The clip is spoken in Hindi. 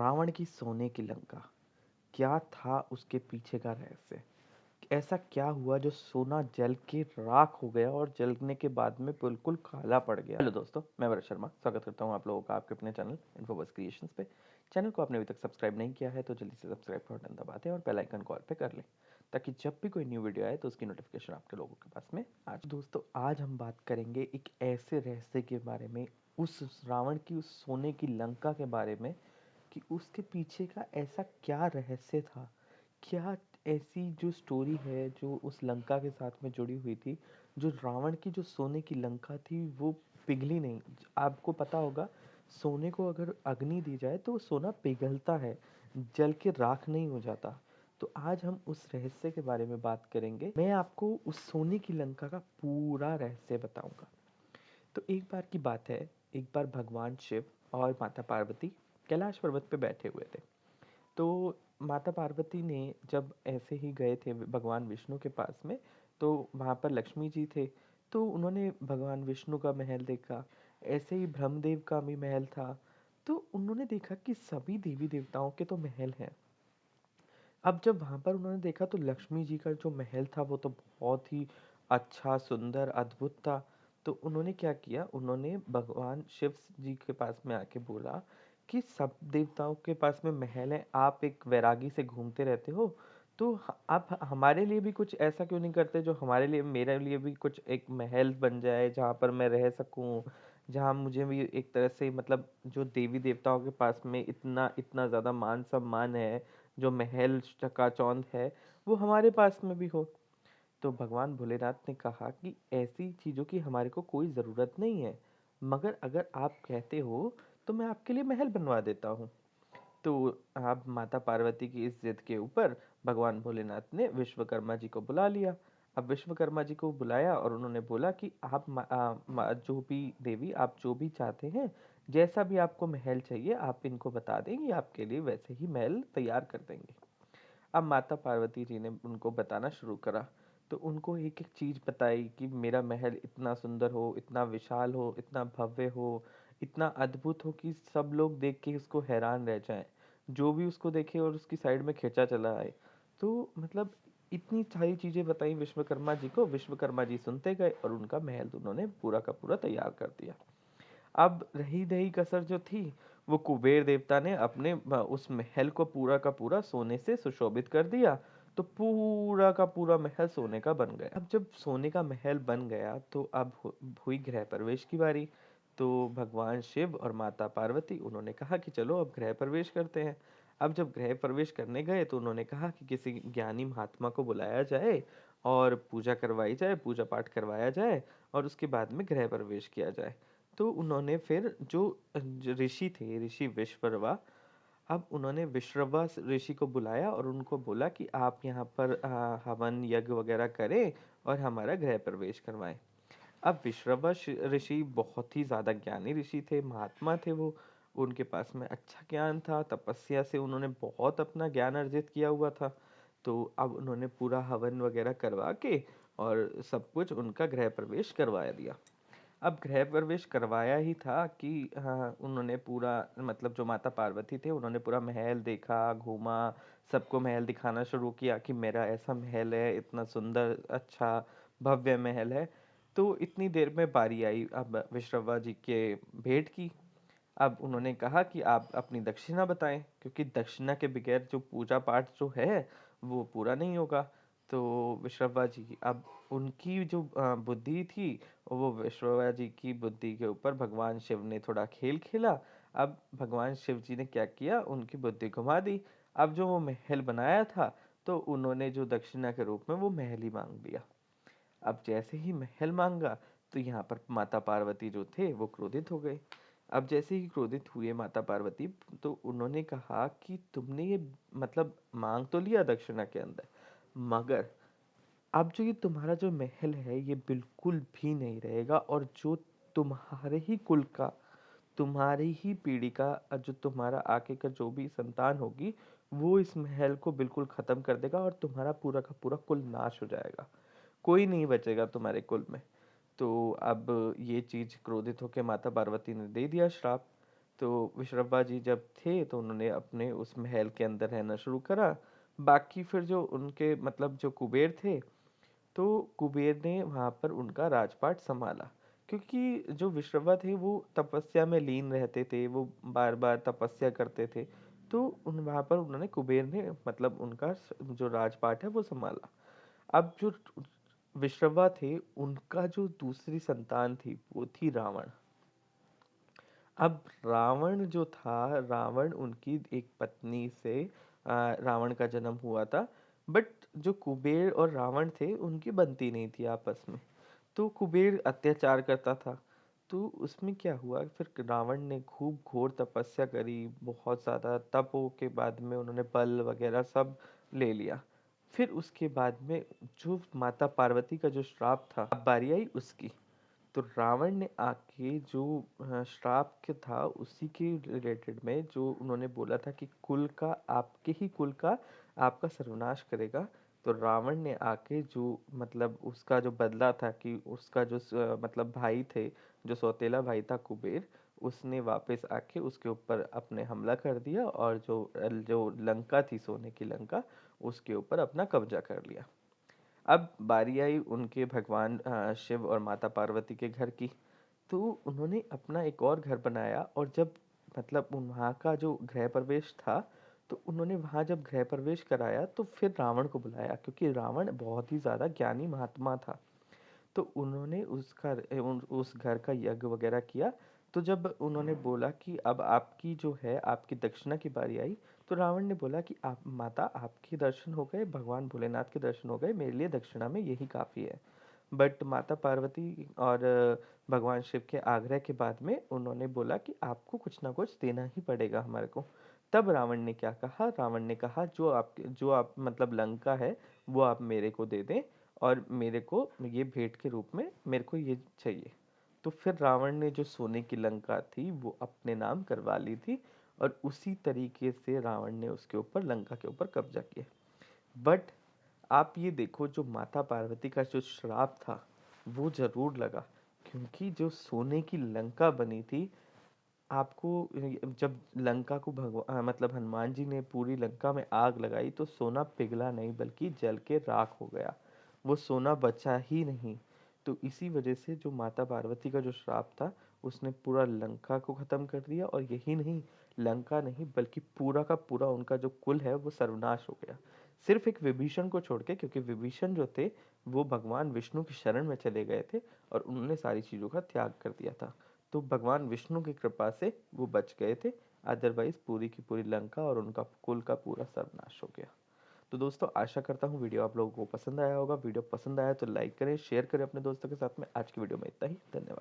रावण की सोने की लंका, क्या था उसके पीछे का रहस्य? ऐसा क्या हुआ जो सोना जल के राख हो गया और जलने के बाद में बिल्कुल काला पड़ गया? हेलो दोस्तों, मैं भरत शर्मा स्वागत करता हूँ आप लोगों का आपके अपने चैनल इन्फोबस क्रिएशंस पे। चैनल को आपने अभी तक सब्सक्राइब नहीं किया है तो जल्दी से सब्सक्राइब का बटन दबा दें और बेल आइकन को ऑल पे कर लें, ताकि जब भी कोई न्यू वीडियो आए तो उसकी नोटिफिकेशन आपके लोगों के पास में आ जाए। दोस्तों, आज हम बात करेंगे एक ऐसे रहस्य के बारे में, उस रावण की उस सोने की लंका के बारे में, कि उसके पीछे का ऐसा क्या रहस्य था, क्या ऐसी जो स्टोरी है जो उस लंका के साथ में जुड़ी हुई थी, जो रावण की जो सोने की लंका थी वो पिघली नहीं। आपको पता होगा, सोने को अगर अग्नि दी जाए तो वो सोना पिघलता है, जल के राख नहीं हो जाता। तो आज हम उस रहस्य के बारे में बात करेंगे। मैं आपको उस सोने की लंका का पूरा रहस्य बताऊंगा। तो एक बार की बात है, एक बार भगवान शिव और माता पार्वती कैलाश पर्वत पे बैठे हुए थे। तो माता पार्वती ने जब ऐसे ही गए थे भगवान विष्णु के पास में, तो वहाँ पर लक्ष्मी जी थे। तो उन्होंने भगवान विष्णु का महल देखा, ऐसे ही ब्रह्मदेव का भी महल था। तो उन्होंने देखा कि सभी देवी देवताओं के तो महल हैं। अब जब वहाँ पर उन्होंने देखा तो लक्ष्मी जी का जो महल था वो तो बहुत ही अच्छा, सुंदर, अद्भुत था। तो उन्होंने क्या किया, उन्होंने भगवान शिव जी के पास में आके बोला कि सब देवताओं के पास में महल है, आप एक वैरागी से घूमते रहते हो, तो आप हमारे लिए भी कुछ ऐसा क्यों नहीं करते जो हमारे लिए, मेरे लिए भी कुछ एक महल बन जाए जहाँ पर मैं रह सकूँ, जहाँ मुझे भी एक तरह से, मतलब जो देवी देवताओं के पास में इतना इतना ज़्यादा मान सम्मान है, जो महल चकाचौंध है, वो हमारे पास में भी हो। तो भगवान भोलेनाथ ने कहा कि ऐसी चीज़ों की हमारे को कोई ज़रूरत नहीं है, मगर अगर आप कहते हो तो मैं आपके लिए महल बनवा देता हूँ। तो अब माता पार्वती की इस जिद के ऊपर भगवान भोलेनाथ ने विश्वकर्मा जी को बुला लिया। अब विश्वकर्मा जी को बुलाया और उन्होंने बोला कि आप जो भी देवी, आप जो भी चाहते हैं, जैसा भी आपको महल चाहिए आप इनको बता देंगे, आपके लिए वैसे ही महल तैयार कर देंगे। अब माता पार्वती जी ने उनको बताना शुरू करा। तो उनको एक एक चीज बताई कि मेरा महल इतना सुंदर हो, इतना विशाल हो, इतना भव्य हो, इतना अद्भुत हो कि सब लोग देख के उसको हैरान रह जाएं, जो भी उसको देखे और उसकी साइड में खींचा चला आए। तो मतलब इतनी सारी चीजें बताई विश्वकर्मा जी को। विश्वकर्मा जी सुनते गए और उनका महल उन्होंने पूरा का पूरा तैयार कर दिया। अब रही दही कसर जो थी, वो कुबेर देवता ने अपने उस महल को पूरा का पूरा सोने से सुशोभित कर दिया। तो पूरा का पूरा महल सोने का बन गया। अब जब सोने का महल बन गया तो अब हुई गृह प्रवेश की बारी। तो भगवान शिव और माता पार्वती उन्होंने कहा कि चलो अब गृह प्रवेश करते हैं। अब जब गृह प्रवेश करने गए तो उन्होंने कहा कि किसी ज्ञानी महात्मा को बुलाया जाए और पूजा करवाई जाए, पूजा पाठ करवाया जाए, और उसके बाद में गृह प्रवेश किया जाए। तो उन्होंने फिर जो ऋषि थे, ऋषि विश्ववा, अब उन्होंने विश्रवा ऋषि को बुलाया और उनको बोला कि आप यहाँ पर हवन यज्ञ वगैरह करें और हमारा गृह प्रवेश करवाएं। अब विश्रवा ऋषि बहुत ही ज्यादा ज्ञानी ऋषि थे, महात्मा थे वो। उनके पास में अच्छा ज्ञान था, तपस्या से उन्होंने बहुत अपना ज्ञान अर्जित किया हुआ था। तो अब उन्होंने पूरा हवन वगैरह करवा के और सब कुछ उनका गृह प्रवेश करवाया दिया। अब गृह प्रवेश करवाया ही था कि हाँ, उन्होंने पूरा, मतलब जो माता पार्वती थे उन्होंने पूरा महल देखा, घूमा, सबको महल दिखाना शुरू किया कि मेरा ऐसा महल है, इतना सुंदर, अच्छा, भव्य महल है। तो इतनी देर में बारी आई अब विश्रवा जी के भेंट की। अब उन्होंने कहा कि आप अपनी दक्षिणा बताएं, क्योंकि दक्षिणा के बगैर जो पूजा पाठ जो है वो पूरा नहीं होगा। तो विश्रवा जी, अब उनकी जो बुद्धि थी, वो विश्रवा जी की बुद्धि के ऊपर भगवान शिव ने थोड़ा खेल खेला। अब भगवान शिव जी ने क्या किया, उनकी बुद्धि घुमा दी। अब जो वो महल बनाया था, तो उन्होंने जो दक्षिणा के रूप में वो महल ही मांग लिया। अब जैसे ही महल मांगा तो यहाँ पर माता पार्वती जो थे वो क्रोधित हो गए। अब जैसे ही क्रोधित हुए माता पार्वती, तो उन्होंने कहा कि तुमने ये, मतलब मांग तो लिया दक्षिणा के अंदर, मगर अब जो ये तुम्हारा जो महल है ये बिल्कुल भी नहीं रहेगा, और जो तुम्हारे ही कुल का, तुम्हारी ही पीढ़ी का जो तुम्हारा आगे का जो भी संतान होगी, वो इस महल को बिल्कुल खत्म कर देगा और तुम्हारा पूरा का पूरा कुल नाश हो जाएगा, कोई नहीं बचेगा तुम्हारे कुल में। तो अब ये चीज क्रोधित होकर माता पार्वती ने दे दिया श्राप। तो विश्रवा जी जब थे तो उन्होंने अपने उस महल के अंदर रहना शुरू करा। बाकी फिर जो उनके मतलब जो कुबेर थे, तो कुबेर ने वहाँ पर उनका राजपाट संभाला। क्योंकि जो विश्रवा थे वो तपस्या में लीन रहते थे, वो बार बार तपस्या करते थे। तो उन वहाँ पर उन्होंने कुबेर ने मतलब उनका जो राजपाट है वो संभाला। अब जो विश्रवा थे उनका जो दूसरी संतान थी वो थी रावण। अब रावण जो था, रावण उनकी एक पत्नी से रावण का जन्म हुआ था। बट जो कुबेर और रावण थे उनकी बनती नहीं थी आपस में। तो कुबेर अत्याचार करता था। तो उसमें क्या हुआ, फिर रावण ने खूब घोर तपस्या करी, बहुत ज़्यादा तपों के बाद में उन्होंने बल वगैरह सब ले लिया। फिर उसके बाद में जो माता पार्वती का जो श्राप था, अब बारी आई उसकी। तो रावण ने आके जो श्राप के था उसी के रिलेटेड में जो उन्होंने बोला था कि कुल का, आपके ही कुल का आपका सर्वनाश करेगा। तो रावण ने आके जो मतलब उसका जो बदला था कि उसका जो मतलब भाई थे, जो सौतेला भाई था कुबेर, उसने वापस आके उसके ऊपर अपने हमला कर दिया और जो जो लंका थी, सोने की लंका, उसके ऊपर अपना कब्जा कर लिया। अब बारी आई उनके भगवान शिव और माता पार्वती के घर की। तो उन्होंने अपना एक और घर बनाया, और जब मतलब वहाँ का जो गृह प्रवेश था, तो उन्होंने वहाँ जब गृह प्रवेश कराया तो फिर रावण को बुलाया, क्योंकि रावण बहुत ही ज़्यादा ज्ञानी महात्मा था। तो उन्होंने उस घर का यज्ञ वगैरह किया। तो जब उन्होंने बोला कि अब आपकी जो है आपकी दक्षिणा की बारी आई, तो रावण ने बोला कि आप माता, आपके दर्शन हो गए, भगवान भोलेनाथ के दर्शन हो गए, मेरे लिए दक्षिणा में यही काफ़ी है। बट माता पार्वती और भगवान शिव के आग्रह के बाद में उन्होंने बोला कि आपको कुछ ना कुछ देना ही पड़ेगा हमारे को। तब रावण ने क्या कहा, रावण ने कहा जो आप मतलब लंका है वो आप मेरे को दे दें, और मेरे को ये भेंट के रूप में मेरे को ये चाहिए। तो फिर रावण ने जो सोने की लंका थी वो अपने नाम करवा ली थी, और उसी तरीके से रावण ने उसके ऊपर लंका के ऊपर कब्जा किया। बट आप ये देखो, जो माता पार्वती का जो श्राप था वो जरूर लगा, क्योंकि जो सोने की लंका बनी थी, आपको जब लंका को मतलब हनुमान जी ने पूरी लंका में आग लगाई तो सोना पिघला नहीं बल्कि जल के राख हो गया। वो सोना बचा ही नहीं। तो इसी वजह से जो माता पार्वती का जो श्राप था, उसने पूरा लंका को खत्म कर दिया, और यही नहीं, लंका नहीं बल्कि पूरा का पूरा उनका जो कुल है वो सर्वनाश हो गया। सिर्फ एक विभीषण को छोड़ के, क्योंकि विभीषण जो थे वो भगवान विष्णु की शरण में चले गए थे और उन्होंने सारी चीजों का त्याग कर दिया था। तो भगवान विष्णु की कृपा से वो बच गए थे। अदरवाइज पूरी की पूरी लंका और उनका कुल का पूरा सर्वनाश हो गया। तो दोस्तों, आशा करता हूँ वीडियो आप लोगों को पसंद आया होगा। वीडियो पसंद आया तो लाइक करें, शेयर करें अपने दोस्तों के साथ में। आज की वीडियो में इतना ही। धन्यवाद।